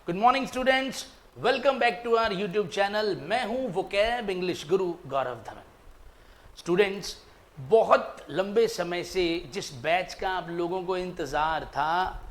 Good morning students, welcome back to our YouTube channel. मैं हूं vocab English गुरु गौरव Dhawan. Students, बहुत लंबे समय से जिस बैच का आप लोगों को इंतज़ार था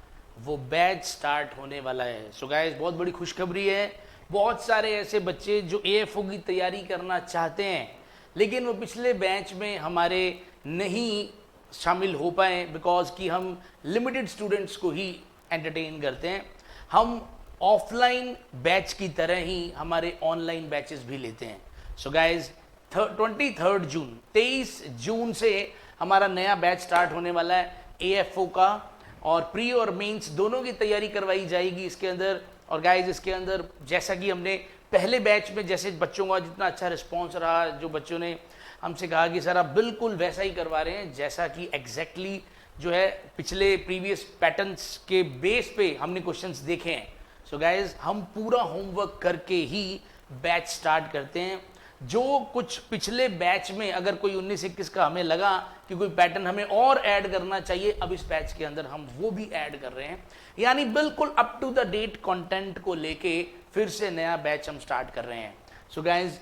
वो बैच स्टार्ट होने वाला है। सो गाइस, बहुत बड़ी खुशखबरी है। बहुत सारे ऐसे बच्चे जो एएफओ की तैयारी करना चाहते हैं लेकिन वो पिछले बैच में हमारे नहीं शामिल हो पाए बिकॉज कि हम लिमिटेड स्टूडेंट्स को ही एंटरटेन करते हैं। हम ऑफलाइन बैच की तरह ही हमारे ऑनलाइन बैचेस भी लेते हैं। सो गाइज, 23 जून 23 जून से हमारा नया बैच स्टार्ट होने वाला है एएफओ का, और प्री और मेंस दोनों की तैयारी करवाई जाएगी इसके अंदर। और गाइज, इसके अंदर जैसा कि हमने पहले बैच में जैसे बच्चों का जितना अच्छा रिस्पॉन्स रहा, जो बच्चों ने हमसे कहा कि सर आप बिल्कुल वैसा ही करवा रहे हैं जैसा कि एग्जैक्टली जो है पिछले प्रीवियस पैटर्न्स के बेस पे हमने क्वेश्चंस देखे हैं। सो गाइज, हम पूरा होमवर्क करके ही बैच स्टार्ट करते हैं। जो कुछ पिछले बैच में अगर कोई 19-21 का हमें लगा कि कोई पैटर्न हमें और ऐड करना चाहिए, अब इस बैच के अंदर हम वो भी ऐड कर रहे हैं। यानी बिल्कुल up to the date content को लेके फिर से नया बैच हम स्टार्ट कर रहे हैं। सो गाइज,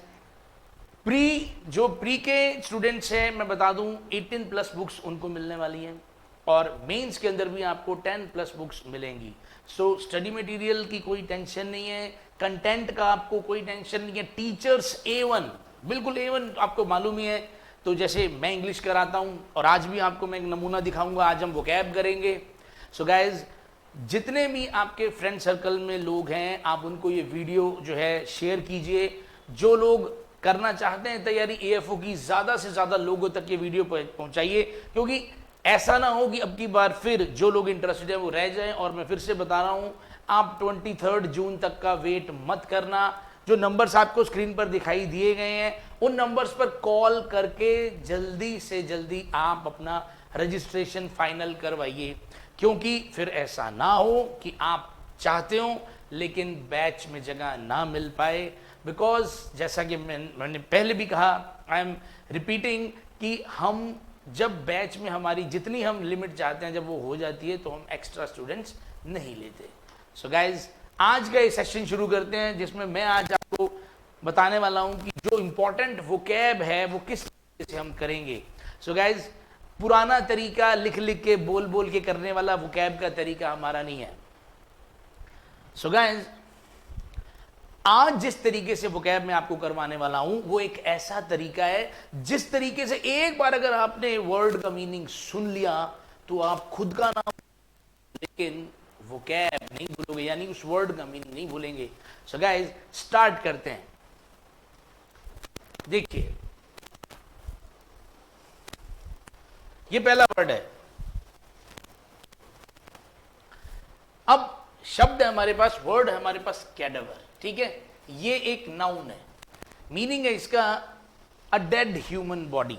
प्री के स्टूडेंट्स हैं, मैं बता दूं 18+ बुक्स उनको मिलने वाली हैं और मेंस के अंदर भी आपको 10+ बुक्स मिलेंगी। सो स्टडी मटेरियल की कोई टेंशन नहीं है, कंटेंट का आपको कोई टेंशन नहीं है। टीचर्स A1, बिल्कुल A1 आपको मालूम ही है। तो जैसे मैं इंग्लिश कराता हूं और आज भी आपको मैं एक नमूना दिखाऊंगा, आज हम वोकैब करेंगे। सो गाइज, जितने भी आपके फ्रेंड सर्कल में लोग हैं आप उनको ये वीडियो जो है शेयर कीजिए। जो लोग करना चाहते हैं तैयारी एएफओ की, ज़्यादा से ज़्यादा लोगों तक ये वीडियो पहुंचाइए, क्योंकि ऐसा ना हो कि अब की बार फिर जो लोग इंटरेस्टेड है वो रह जाएं। और मैं फिर से बता रहा हूं, आप 23 जून तक का वेट मत करना। जो नंबर्स आपको स्क्रीन पर दिखाई दिए गए हैं उन नंबर्स पर कॉल करके जल्दी से जल्दी आप अपना रजिस्ट्रेशन फाइनल करवाइए, क्योंकि फिर ऐसा ना हो कि आप चाहते हो लेकिन बैच में जगह ना मिल पाए। बिकॉज जैसा कि मैंने पहले भी कहा, आई एम रिपीटिंग कि हम जब बैच में हमारी जितनी हम लिमिट चाहते हैं जब वो हो जाती है तो हम एक्स्ट्रा स्टूडेंट्स नहीं लेते। सो गाइज, आज का ये सेशन शुरू करते हैं जिसमें मैं आज आपको बताने वाला हूं कि जो इंपॉर्टेंट वोकैब है वो किस तरीके से हम करेंगे। सो गाइज, पुराना तरीका लिख लिख के बोल बोल के करने वाला वोकैब का तरीका हमारा नहीं है। सो गाइज, आज जिस तरीके से वोकैब में आपको करवाने वाला हूं वो एक ऐसा तरीका है जिस तरीके से एक बार अगर आपने वर्ड का मीनिंग सुन लिया तो आप खुद का नाम लेकिन वोकैब नहीं भूलोगे, यानी उस वर्ड का मीनिंग नहीं भूलेंगे। सो गाइस, स्टार्ट करते हैं। देखिए, ये पहला वर्ड है। अब शब्द है हमारे पास, वर्ड है हमारे पास कैडावर, ठीक है। ये एक नाउन है, मीनिंग है इसका अ डेड ह्यूमन बॉडी,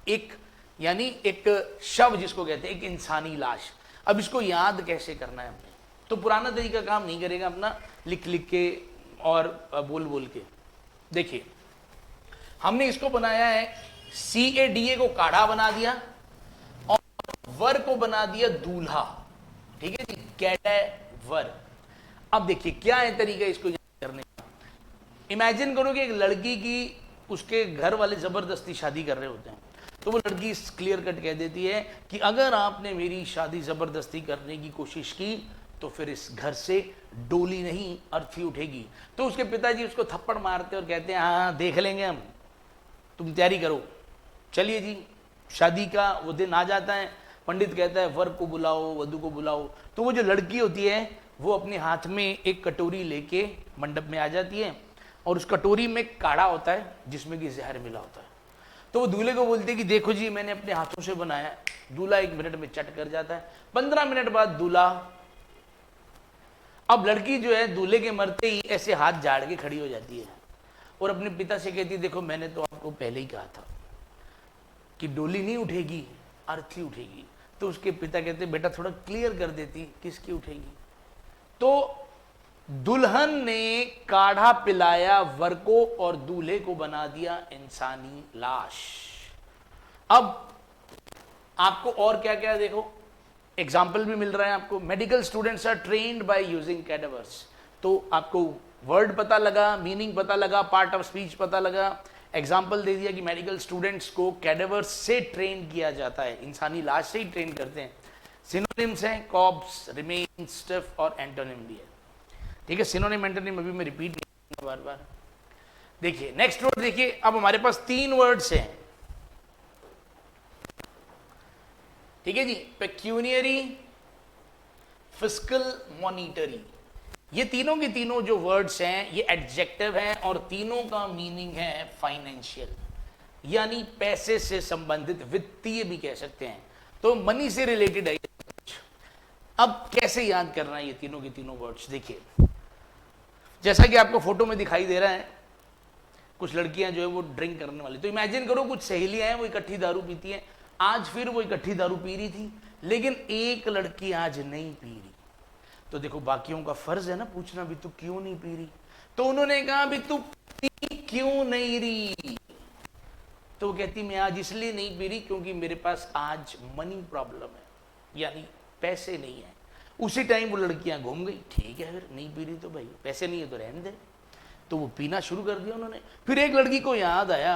एक यानी एक शव जिसको कहते हैं, एक इंसानी लाश। अब इसको याद कैसे करना है हमने, तो पुराना तरीका काम नहीं करेगा अपना लिख लिख के और बोल बोल के। देखिए, हमने इसको बनाया है CADA को काढ़ा बना दिया और वर को बना दिया दूल्हा, ठीक है जी, कैडावर। अब देखिए क्या है तरीका इसको याद करने का। इमेजिन करो कि एक लड़की की उसके घर वाले जबरदस्ती शादी कर रहे होते हैं, तो वो लड़की क्लियर कट कह देती है कि अगर आपने मेरी शादी जबरदस्ती करने की कोशिश की तो फिर इस घर से डोली नहीं अर्थी उठेगी। तो उसके पिताजी उसको थप्पड़ मारते और कहते हैं हाँ देख लेंगे हम, तुम तैयारी करो। चलिए जी, शादी का वो दिन आ जाता है। पंडित कहता है वर को बुलाओ, वधू को बुलाओ। तो वो जो लड़की होती है वो अपने हाथ में एक कटोरी लेके मंडप में आ जाती है और उस कटोरी में काढ़ा होता है जिसमें कि जहर मिला होता है। तो वो दूल्हे को बोलते हैं कि देखो जी मैंने अपने हाथों से बनाया। दूल्हा 1 मिनट में चट कर जाता है। 15 मिनट बाद दूल्हा, अब लड़की जो है दूल्हे के मरते ही ऐसे हाथ झाड़ के खड़ी हो जाती है और अपने पिता से कहती है देखो मैंने तो आपको पहले ही कहा था कि डोली नहीं उठेगी, अर्थी उठेगी। तो उसके पिता कहते बेटा थोड़ा क्लियर कर देती किसकी उठेगी। तो दुल्हन ने काढ़ा पिलाया वर को और दूल्हे को बना दिया इंसानी लाश। अब आपको और क्या क्या देखो, एग्जाम्पल भी मिल रहा है आपको, medical students are trained by using cadavers. तो आपको वर्ड पता लगा, मीनिंग पता लगा, पार्ट ऑफ स्पीच पता लगा, एग्जाम्पल दे दिया कि मेडिकल स्टूडेंट्स को कैडावर्स से ट्रेन किया जाता है, इंसानी लाश से ही ट्रेन करते हैं। सिनोनिम्स हैं कॉर्प्स, रिमेन, स्टिफ और एंटोनिम भी है। ठीक है, सिनोनिम एंटोनिम अभी मैं रिपीट नहीं करूंगा बार बार। देखिए नेक्स्ट वर्ड, देखिए अब हमारे पास 3 वर्ड्स हैं। ठीक है जी, पेक्यूनियरी, फिस्कल, मॉनिटरी, ये तीनों के तीनों जो वर्ड्स हैं ये एडजेक्टिव हैं और तीनों का मीनिंग है फाइनेंशियल, यानी पैसे से संबंधित, वित्तीय भी कह सकते हैं। तो मनी से रिलेटेड है। अब कैसे याद करना है ये तीनों के तीनों वर्ड्स, देखिए जैसा कि आपको फोटो में दिखाई दे रहा है, कुछ लड़कियां जो है वो ड्रिंक करने वाली, तो इमेजिन करो कुछ सहेलियां हैं वो इकट्ठी दारू पीती हैं। आज फिर वो इकट्ठी दारू पी रही थी, लेकिन एक लड़की आज नहीं पी रही। तो देखो बाकियों का फर्ज है ना पूछना भी तू क्यों नहीं पी रही। तो उन्होंने कहा भी तू पी क्यों नहीं रही। तो वो कहती मैं आज इसलिए नहीं पी रही क्योंकि मेरे पास आज मनी प्रॉब्लम है, यानी पैसे नहीं है। उसी टाइम वो लड़कियां घूम गई, ठीक है फिर नहीं पी रही तो भाई पैसे नहीं है तो रहने दे। तो वो पीना शुरू कर दिया उन्होंने। फिर एक लड़की को याद आया,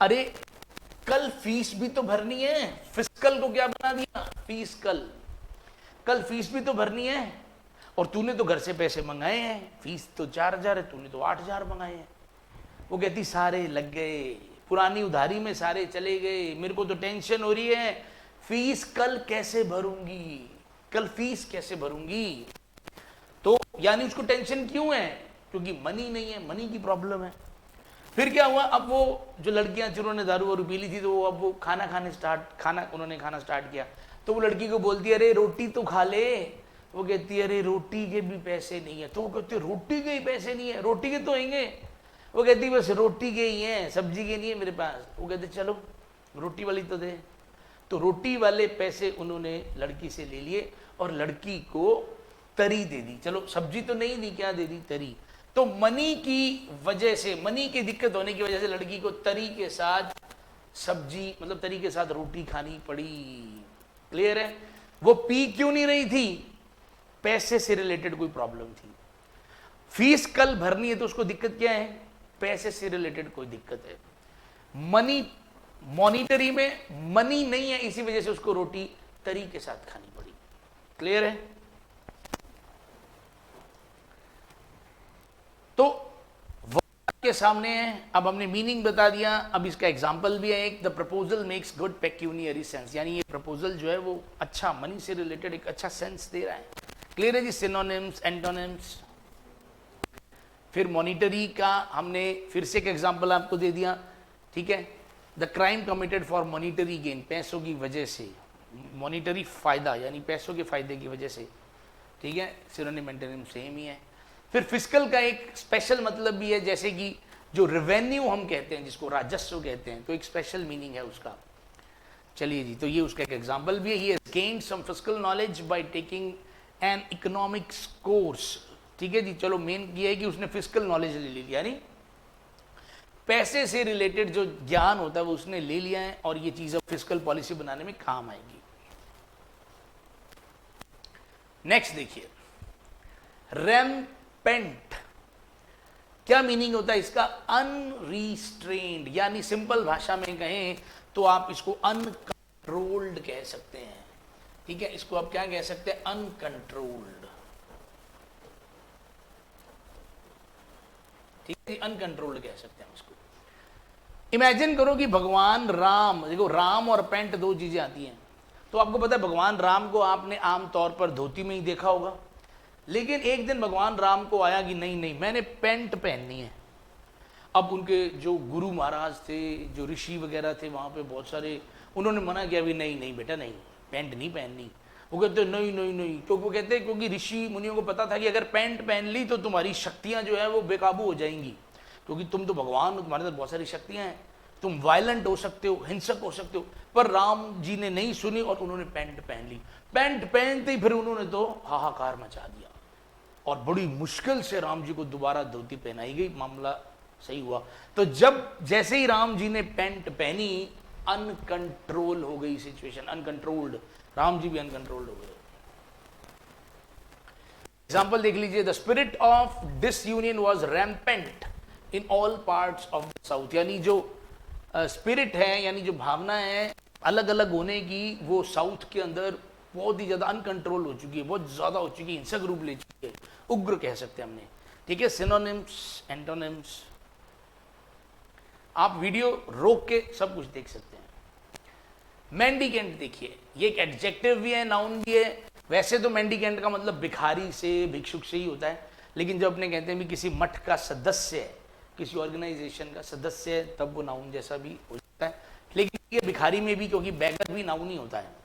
अरे कल फीस भी तो भरनी है। फिस्कल को क्या बना दिया, फीस। कल फीस भी तो भरनी है और तूने तो घर से पैसे मंगाए हैं, फीस तो 4,000 है, तूने तो 8,000 मंगाए हैं। वो कहती सारे लग गए, पुरानी उधारी में सारे चले गए, मेरे को तो टेंशन हो रही है, फीस कल कैसे भरूंगी, कल फीस कैसे भरूंगी। तो यानी उसको टेंशन क्यों है, क्योंकि मनी नहीं है, मनी की प्रॉब्लम है। फिर क्या हुआ, अब वो जो लड़कियां जिन्होंने दारू वारू पी ली थी, तो अब वो उन्होंने खाना स्टार्ट किया। तो वो लड़की को बोलती है अरे रोटी तो खा ले। वो कहती है अरे रोटी के भी पैसे नहीं है। तो वो कहते रोटी के ही पैसे नहीं है, रोटी के तो होंगे। वो कहती बस रोटी के ही हैं, सब्जी के नहीं है मेरे पास। वो कहते चलो रोटी वाली तो दे। तो रोटी वाले पैसे उन्होंने लड़की से ले लिए और लड़की को तरी दे दी। चलो सब्जी तो नहीं दी, क्या दे दी, तरी। तो मनी की वजह से, मनी की दिक्कत होने की वजह से लड़की को तरी के साथ सब्जी, मतलब तरी के साथ रोटी खानी पड़ी। क्लियर है। वो पी क्यों नहीं रही थी, पैसे से रिलेटेड कोई प्रॉब्लम थी। फीस कल भरनी है तो उसको दिक्कत क्या है, पैसे से रिलेटेड कोई दिक्कत है। मनी, मॉनिटरी में मनी नहीं है, इसी वजह से उसको रोटी तरी के साथ खानी पड़ी। क्लियर है। तो के सामने है, अब हमने मीनिंग बता दिया, अब इसका एग्जांपल भी है एक, the proposal makes good pecuniary sense, यानी ये प्रपोजल जो है वो अच्छा, मनी से रिलेटेड एक अच्छा सेंस दे रहा है। क्लियर है जी। Synonyms, antonyms. फिर मॉनिटरी का हमने फिर से एक एग्जांपल आपको दे दिया। ठीक है, the crime committed for monetary gain, पैसों की वजह से, मॉनिटरी फायदा यानी पैसों के फायदे की वजह से। ठीक है, सिनोनिम एंटोनिम सेम ही है। फिर फिस्कल का एक स्पेशल मतलब भी है, जैसे कि जो रेवेन्यू हम कहते हैं, जिसको राजस्व कहते हैं, तो एक स्पेशल मीनिंग है उसका। चलिए जी, तो ये उसका एक एग्जांपल भी है। He has gained some fiscal knowledge by taking an economics course. ठीक है जी, चलो मेन ये है कि उसने फिस्कल नॉलेज ले ली, यानी पैसे से रिलेटेड जो ज्ञान होता है वो उसने ले लिया है और ये चीज अब फिस्कल पॉलिसी बनाने में काम आएगी। नेक्स्ट देखिए, रैम्पेंट, क्या मीनिंग होता है इसका, अनरिस्ट्रेन्ड, यानी सिंपल भाषा में कहें तो आप इसको अनकंट्रोल्ड कह सकते हैं। ठीक है, इसको आप क्या कह सकते हैं, अनकंट्रोल्ड। ठीक है, अनकंट्रोल्ड कह सकते हैं उसको। इमेजिन करो कि भगवान राम, देखो राम और पेंट दो चीजें आती हैं। तो आपको पता है भगवान राम को आपने आमतौर पर धोती में ही देखा होगा, लेकिन एक दिन भगवान राम को आया कि नहीं नहीं मैंने पेंट पहननी है। अब उनके जो गुरु महाराज थे, जो ऋषि वगैरह थे वहाँ पे बहुत सारे, उन्होंने मना किया भी नहीं नहीं बेटा नहीं, पेंट नहीं पहननी। वो कहते नहीं नहीं नहीं, क्योंकि वो कहते हैं क्योंकि ऋषि मुनियों को पता था कि अगर पेंट पहन ली तो तुम्हारी शक्तियाँ जो है वो बेकाबू हो जाएंगी, क्योंकि तुम तो भगवान हो, तुम्हारे अंदर बहुत सारी शक्तियाँ हैं, तुम वायलेंट हो सकते हो, हिंसक हो सकते हो। पर राम जी ने नहीं सुनी और उन्होंने पेंट पहन ली। पेंट पहनते ही फिर उन्होंने तो हाहाकार मचा दिया और बड़ी मुश्किल से राम जी को दोबारा धोती पहनाई गई, मामला सही हुआ। तो जब जैसे ही राम जी ने पेंट पहनी, अनकंट्रोल हो गई सिचुएशन, अनकंट्रोल्ड। राम जी भी अनकंट्रोल्ड हो गए। एग्जाम्पल देख लीजिए, the spirit of disunion was rampant in all parts of the South, यानी जो स्पिरिट है, यानी जो भावना है अलग अलग होने की, वो साउथ के अंदर बहुत ही ज्यादा अनकंट्रोल हो चुकी है, बहुत ज्यादा हो चुकी है, हिंसक रूप ले चुकी है, उग्र कह सकते हैं हमने। ठीक है, सिनोनिम्स, एंटोनिम्स, आप वीडियो रोक के सब कुछ देख सकते हैं। मेंडिकेंट देखिए, ये एक एडजेक्टिव भी है, नाउन भी है। वैसे तो मेंडिकेंट का मतलब भिखारी से, भिक्षुक से ही होता है, लेकिन जब अपने कहते हैं भी किसी मठ का सदस्य है, किसी ऑर्गेनाइजेशन का सदस्य है, तब वो नाउन जैसा भी हो जाता है। लेकिन ये भिखारी में भी, क्योंकि बैगर भी नाउन ही होता है।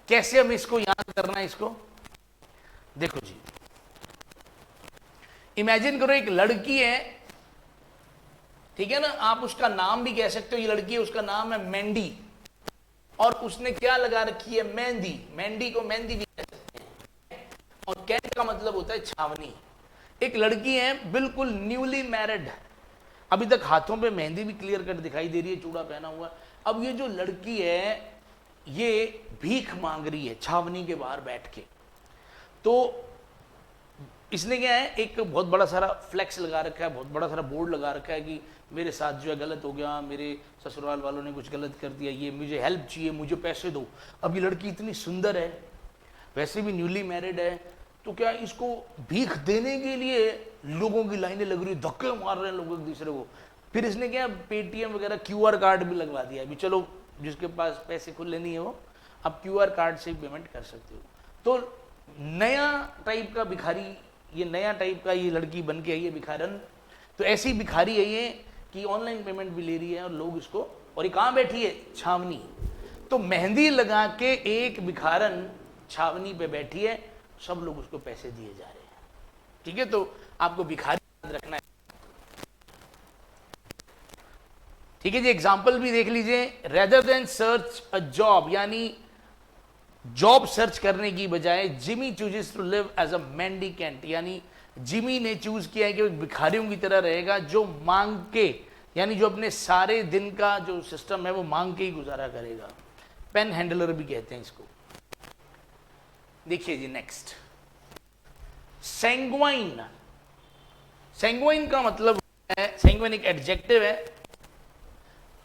कैसे हम इसको याद करना है, इसको देखो जी, इमेजिन करो एक लड़की है, ठीक है ना, आप उसका नाम भी कह सकते हो, ये लड़की है उसका नाम है मेंडी, और उसने क्या लगा रखी है, मेहंदी। मेहंदी को मेहंदी भी कह सकते हैं। और कैंट का मतलब होता है छावनी। एक लड़की है बिल्कुल न्यूली मैरिड, अभी तक हाथों पे मेहंदी भी क्लियर कट दिखाई दे रही है, चूड़ा पहना हुआ। अब ये जो लड़की है ये भीख मांग रही है छावनी के बाहर बैठ के। तो इसने क्या है, एक बहुत बड़ा सारा फ्लेक्स लगा रखा है, बहुत बड़ा सारा बोर्ड लगा रखा है कि मेरे साथ जो है गलत हो गया, मेरे ससुराल वालों ने कुछ गलत कर दिया, ये मुझे हेल्प चाहिए, मुझे पैसे दो। अब ये लड़की इतनी सुंदर है, वैसे भी न्यूली मैरिड है, तो क्या इसको भीख देने के लिए लोगों की लाइनें लग रही, धक्के मार रहे हैं लोग एक दूसरे को। फिर इसने क्या, पेटीएम वगैरह क्यूआर कार्ड भी लगवा दिया, अभी चलो जिसके पास पैसे खुले नहीं है वो अब क्यूआर कार्ड से पेमेंट कर सकते हो। तो नया टाइप का भिखारी, ये नया टाइप का ये लड़की बन के आई है भिखारन। तो ऐसी भिखारी है ये कि ऑनलाइन पेमेंट भी ले रही है, और लोग इसको, और ये कहाँ बैठी है, छावनी। तो मेहंदी लगा के एक भिखारन छावनी पे बैठी है, सब लोग उसको पैसे दिए जा रहे हैं। ठीक है, तो आपको भिखारी याद रखना है। ठीक है जी, एग्जाम्पल भी देख लीजिए, rather than search a job, यानी जॉब सर्च करने की बजाय Jimmy chooses to live as a mendicant, यानी जिमी ने चूज किया है कि वो भिखारियों की तरह रहेगा, जो मांग के, यानी जो अपने सारे दिन का जो सिस्टम है वो मांग के ही गुजारा करेगा। पेन हैंडलर भी कहते हैं इसको। देखिए जी नेक्स्ट, सैंग्वाइन। सैंग्वाइन का मतलब है, सैंग्वाइन एक एडजेक्टिव है,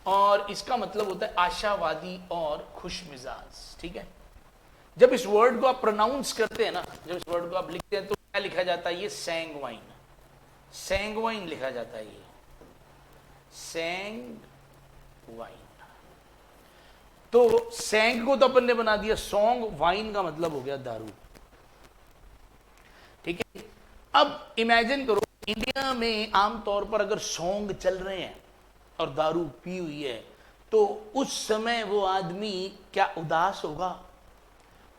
और इसका मतलब होता है आशावादी और खुशमिजाज। ठीक है, जब इस वर्ड को आप प्रोनाउंस करते हैं ना, जब इस वर्ड को आप लिखते हैं तो क्या लिखा जाता है, ये सैंग्वाइन, सैंग्वाइन लिखा जाता है, ये सैंग्वाइन। तो सैंग को तो अपन ने बना दिया सॉन्ग, वाइन का मतलब हो गया दारू। ठीक है, अब इमेजिन करो इंडिया में आमतौर पर अगर सॉन्ग चल रहे हैं और दारू पी हुई है, तो उस समय वो आदमी क्या उदास होगा,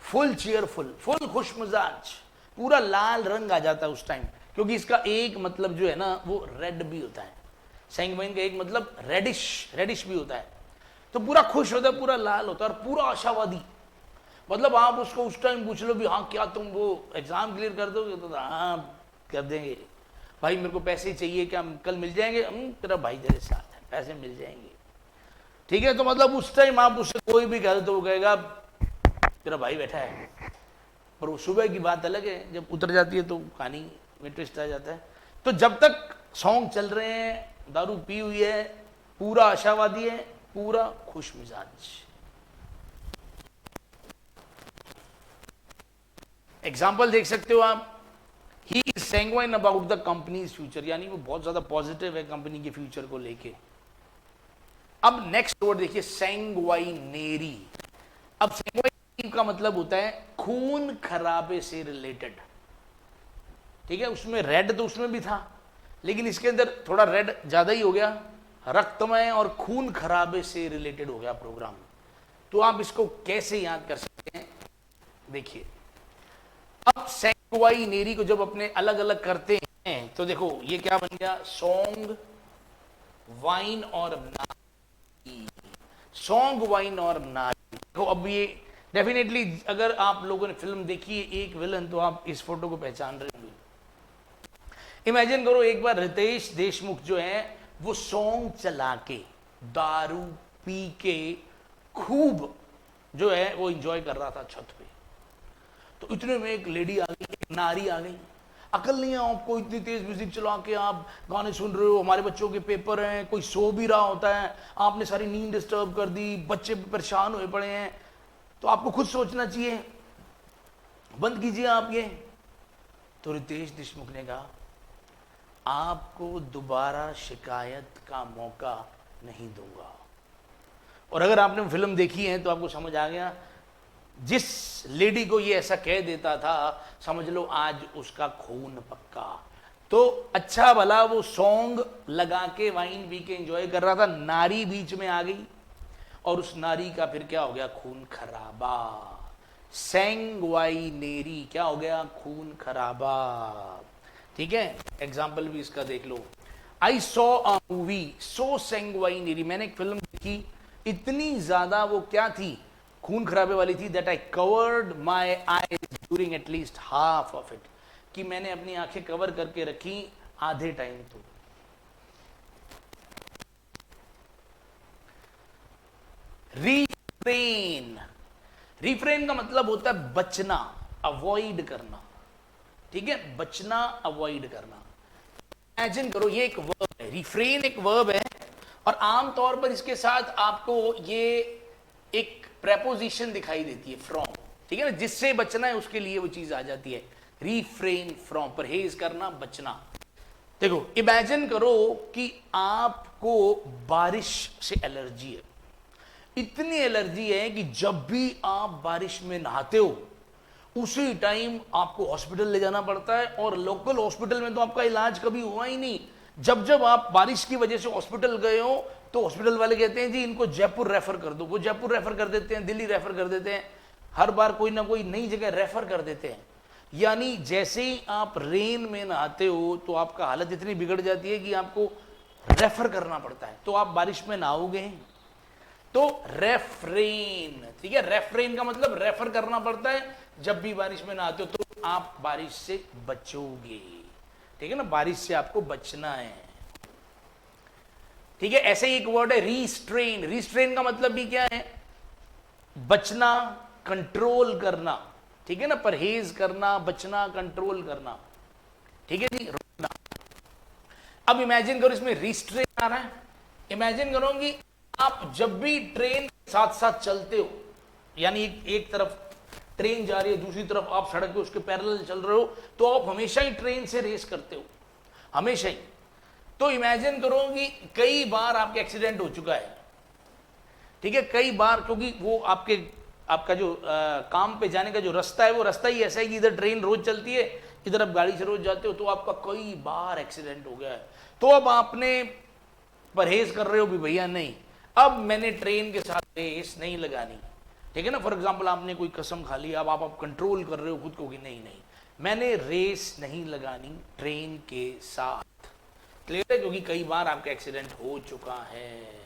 फुल चीयरफुल, फुल खुशमिजाज, पूरा लाल रंग आ जाता है उस टाइम, क्योंकि इसका एक मतलब जो है ना वो रेड भी होता है। सैंग्वाइन का एक मतलब रेडिश, रेडिश भी होता है। तो पूरा खुश होता है, पूरा लाल होता है, और पूरा आशावादी। मतलब आप उसको उस टाइम पूछ लो भी, हाँ क्या तुम वो एग्जाम क्लियर कर दोगे, तो हाँ कर देंगे भाई, मेरे को पैसे चाहिए, क्या कल मिल जाएंगे, तेरा भाई तेरे साथ है, पैसे मिल जाएंगे। ठीक है, तो मतलब उस टाइम आप उससे कोई भी कह दो तो वो कहेगा तेरा भाई बैठा है। पर वो सुबह की बात अलग है, जब उतर जाती है तो कहानी में ट्विस्ट आ जाता है। तो जब तक सॉन्ग चल रहे हैं, दारू पी हुई है, पूरा आशावादी है, पूरा खुश मिजाज। एग्जाम्पल देख सकते हो आप, he is sanguine about the company's future, यानी वो बहुत ज्यादा पॉजिटिव है कंपनी के फ्यूचर को लेके। अब नेक्स्ट वर्ड देखिए, सैंग्वाइनेरी। अब सैंग्वाइनेरी का मतलब होता है खून खराबे से रिलेटेड। ठीक है, उसमें रेड तो उसमें भी था, लेकिन इसके अंदर थोड़ा रेड ज्यादा ही हो गया, रक्तमय और खून खराबे से रिलेटेड हो गया प्रोग्राम। तो आप इसको कैसे याद कर सकते हैं, देखिए। अब सैंग्वाइनेरी को जब अपने अलग अलग करते हैं तो देखो ये क्या बन गया, सॉन्ग, वाइन और नारी। सॉन्ग, वाइन और नारी। देखो अब ये डेफिनेटली अगर आप लोगों ने फिल्म देखी है एक विलन, तो आप इस फोटो को पहचान रहे होंगे। इमेजिन करो एक बार रितेश देशमुख जो है वो सॉन्ग चला के, दारू पी के खूब जो है वो एंजॉय कर रहा था छत पे। तो इतने में एक लेडी आ गई, एक नारी आ गई। अकल नहीं है आपको, इतनी तेज म्यूजिक चला के आप गाने सुन रहे हो, हमारे बच्चों के पेपर हैं, कोई सो भी रहा होता है, आपने सारी नींद डिस्टर्ब कर दी, बच्चे परेशान हुए पड़े हैं, तो आपको खुद सोचना चाहिए, बंद कीजिए आप ये। तो रितेश देशमुख ने कहा आपको दोबारा शिकायत का मौका नहीं दूंगा। और अगर आपने फिल्म देखी है तो आपको समझ आ गया, जिस लेडी को ये ऐसा कह देता था समझ लो आज उसका खून पक्का। तो अच्छा भला वो सॉन्ग लगा के वाइन पी के एंजॉय कर रहा था, नारी बीच में आ गई और उस नारी का फिर क्या हो गया, खून खराबा। सेंगवाई नेरी, क्या हो गया, खून खराबा। ठीक है, एग्जाम्पल भी इसका देख लो। I saw a movie so सेंगवाई नेरी, मैंने एक फिल्म देखी, इतनी ज्यादा वो क्या थी, खून खराबे वाली थी, that I covered my eyes during at least half of it, कि मैंने अपनी आंखें कवर करके रखी आधे टाइम। तो रिफ्रेन, रिफ्रेन का मतलब होता है बचना, अवॉइड करना। ठीक है, बचना, अवॉइड करना। इमेजिन करो ये एक वर्ब है, रिफ्रेन एक वर्ब है, और आमतौर पर इसके साथ आपको ये एक प्रेपोजिशन दिखाई देती है, फ्रॉम। ठीक है ना, जिससे बचना है उसके लिए वो चीज आ जाती है, रिफ्रेन फ्रॉम, परहेज करना, बचना। देखो इमेजिन करो कि आपको बारिश से एलर्जी है, इतनी एलर्जी है कि जब भी आप बारिश में नहाते हो उसी टाइम आपको हॉस्पिटल ले जाना पड़ता है, और लोकल हॉस्पिटल में तो आपका इलाज कभी हुआ ही नहीं। जब जब आप बारिश की वजह से हॉस्पिटल गए हो तो हॉस्पिटल वाले कहते हैं जी इनको जयपुर रेफर कर दो, वो जयपुर रेफर कर देते हैं, दिल्ली रेफर कर देते हैं, हर बार कोई ना कोई नई जगह रेफर कर देते हैं। यानी जैसे ही आप रेन में नहाते हो तो आपका हालत इतनी बिगड़ जाती है कि आपको रेफर करना पड़ता है। तो आप बारिश में नहाओगे तो रेफ्रेन, ठीक है, रेफ्रेन का मतलब रेफर करना पड़ता है। जब भी बारिश में नहाते हो तो आप बारिश से बचोगे। ठीक है ना, बारिश से आपको बचना है। ठीक है, ऐसे ही एक वर्ड है रीस्ट्रेन। रीस्ट्रेन का मतलब भी क्या है, बचना, कंट्रोल करना। ठीक है ना, परहेज करना, बचना, कंट्रोल करना। ठीक है जी, रोकना। अब इमेजिन करो इसमें रिस्ट्रेन आ रहा है। इमेजिन करो कि आप जब भी ट्रेन साथ साथ चलते हो, यानी एक तरफ ट्रेन जा रही है, दूसरी तरफ आप सड़क पे उसके पैरेलल चल रहे हो, तो आप हमेशा ही ट्रेन से रेस करते हो, हमेशा ही। तो इमेजिन करो कि कई बार आपके एक्सीडेंट हो चुका है। ठीक है, कई बार, क्योंकि वो आपका जो काम पे जाने का जो रास्ता है वो रास्ता ही ऐसा है कि इधर ट्रेन रोज चलती है, इधर आप गाड़ी से रोज जाते हो, तो आपका कई बार एक्सीडेंट हो गया है। तो अब आपने परहेज कर रहे हो भी भैया नहीं, अब मैंने ट्रेन के साथ रेस नहीं लगानी। ठीक है ना, फॉर एग्जाम्पल आपने कोई कसम खा ली, अब आप कंट्रोल कर रहे हो खुद को कि नहीं नहीं मैंने रेस नहीं लगानी ट्रेन के साथ। क्लियर है, क्योंकि कई बार आपका एक्सीडेंट हो चुका है।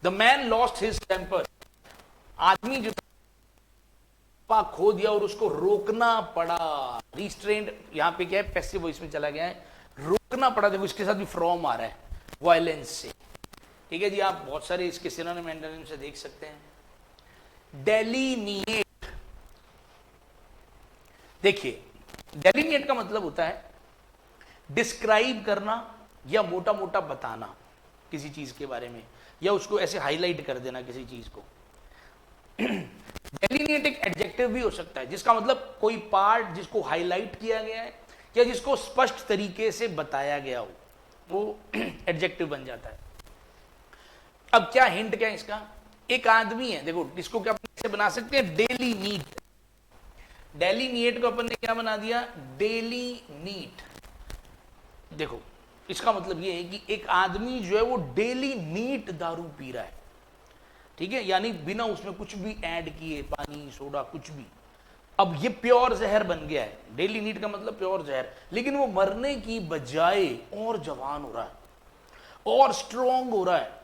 The man lost his temper, आदमी जो खो दिया और उसको रोकना पड़ा। रिस्ट्रेंड यहां पे क्या है, पैसिव वॉइस में चला गया है, रोकना पड़ा। देखो इसके साथ भी फ्रॉम आ रहा है, वायलेंस से। ठीक है जी, आप बहुत सारे इसके सिनोनिम एंटोनिम से देख सकते हैं। डेलीनिएट, देखिए डेलीनिएट का मतलब होता है डिस्क्राइब करना या मोटा मोटा बताना किसी चीज के बारे में, या उसको ऐसे हाईलाइट कर देना किसी चीज को। डेलीनिएट एक एडजेक्टिव भी हो सकता है, जिसका मतलब कोई पार्ट जिसको हाईलाइट किया गया है या जिसको स्पष्ट तरीके से बताया गया हो, वो एडजेक्टिव बन जाता है। अब क्या हिंट क्या है इसका, एक आदमी है, देखो इसको क्या अपन ऐसे बना सकते हैं, डेली नीट। डेली नीट को अपन ने क्या बना दिया, डेली नीट। देखो इसका मतलब ये है कि एक आदमी जो है वो डेली नीट दारू पी रहा है। ठीक है, यानी बिना उसमें कुछ भी ऐड किए, पानी सोडा कुछ भी। अब ये प्योर जहर बन गया है, डेली नीट का मतलब प्योर जहर। लेकिन वो मरने की बजाय और जवान हो रहा है और स्ट्रॉन्ग हो रहा है।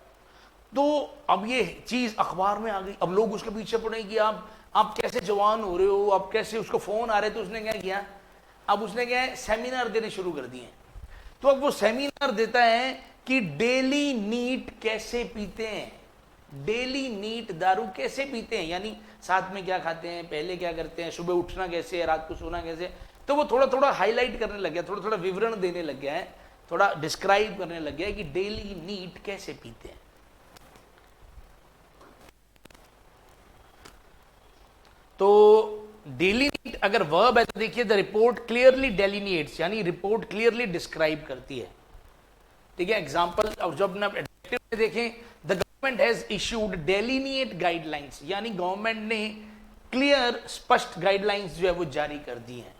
तो अब ये चीज अखबार में आ गई, अब लोग उसके पीछे पड़े कि आप कैसे जवान हो रहे हो, आप कैसे, उसको फोन आ रहे। तो उसने क्या किया, अब उसने क्या है, सेमिनार देने शुरू कर दिए। तो अब वो सेमिनार देता है कि डेली नीट कैसे पीते हैं। डेली नीट दारू कैसे पीते हैं, यानी साथ में क्या खाते हैं, पहले क्या करते हैं, सुबह उठना कैसे है, रात को सोना कैसे, तो वो थोड़ा थोड़ा हाईलाइट करने लग गया, थोड़ा थोड़ा विवरण देने लग गया है, थोड़ा डिस्क्राइब करने लग गया है कि डेली नीट कैसे पीते हैं। तो डेली नीट अगर वर्ब है तो देखिए द रिपोर्ट क्लियरली डेलिनिएट्स, यानी रिपोर्ट क्लियरली डिस्क्राइब करती है। ठीक है, एग्जांपल अब जब अपना एडजेक्टिव में देखें, the government has issued delineate guidelines, यानी गवर्नमेंट ने क्लियर स्पष्ट गाइडलाइंस जो है वो जारी कर दी हैं।